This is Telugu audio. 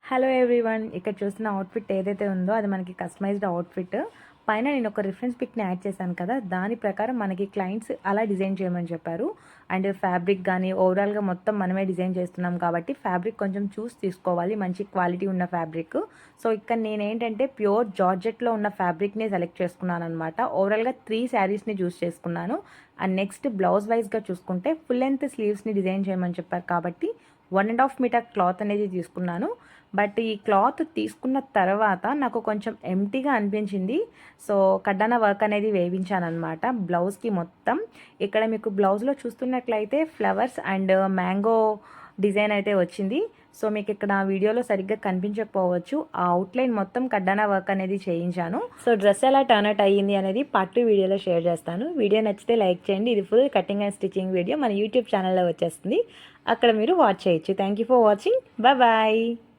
హలో ఎవ్రీవన్, ఇక్కడ చూస్తున్న అవుట్ఫిట్ ఏదైతే ఉందో అది మనకి కస్టమైజ్డ్ అవుట్ఫిట్. పైన నేను ఒక రిఫరెన్స్ పిక్ని యాడ్ చేశాను కదా, దాని ప్రకారం మనకి క్లయింట్స్ అలా డిజైన్ చేయమని చెప్పారు. అండ్ ఫ్యాబ్రిక్ కానీ ఓవరాల్గా మొత్తం మనమే డిజైన్ చేస్తున్నాం కాబట్టి ఫ్యాబ్రిక్ కొంచెం చూసి తీసుకోవాలి, మంచి క్వాలిటీ ఉన్న ఫ్యాబ్రిక్. సో ఇక్కడ నేనేంటంటే ప్యూర్ జార్జెట్లో ఉన్న ఫ్యాబ్రిక్ని సెలెక్ట్ చేసుకున్నాను అనమాట. ఓవరాల్గా 3 శారీస్ని చూస్ చేసుకున్నాను. అండ్ నెక్స్ట్ బ్లౌజ్ వైజ్గా చూసుకుంటే ఫుల్ లెంత్ స్లీవ్స్ని డిజైన్ చేయమని చెప్పారు కాబట్టి 1.5 మీటర్ క్లాత్ అనేది తీసుకున్నాను. బట్ ఈ క్లాత్ తీసుకున్న తర్వాత నాకు కొంచెం ఎంటీగా అనిపించింది. సో కడ్డాన వర్క్ అనేది వేయించాను అనమాట బ్లౌజ్కి మొత్తం. ఇక్కడ మీకు బ్లౌజ్లో చూస్తున్నట్లయితే ఫ్లవర్స్ అండ్ మ్యాంగో డిజైన్ అయితే వచ్చింది. సో మీకు ఇక్కడ వీడియోలో సరిగ్గా కనిపించకపోవచ్చు, ఆ అవుట్లైన్ మొత్తం కడ్డానా వర్క్ అనేది చేయించాను. సో డ్రెస్ ఎలా టర్న్ అవుట్ అయ్యింది అనేది పార్ట్ 2 వీడియోలో షేర్ చేస్తాను. వీడియో నచ్చితే లైక్ చేయండి. ఇది full cutting and stitching video మన యూట్యూబ్ ఛానల్లో వచ్చేస్తుంది, అక్కడ మీరు వాచ్ చేయొచ్చు. Thank you for watching. Bye.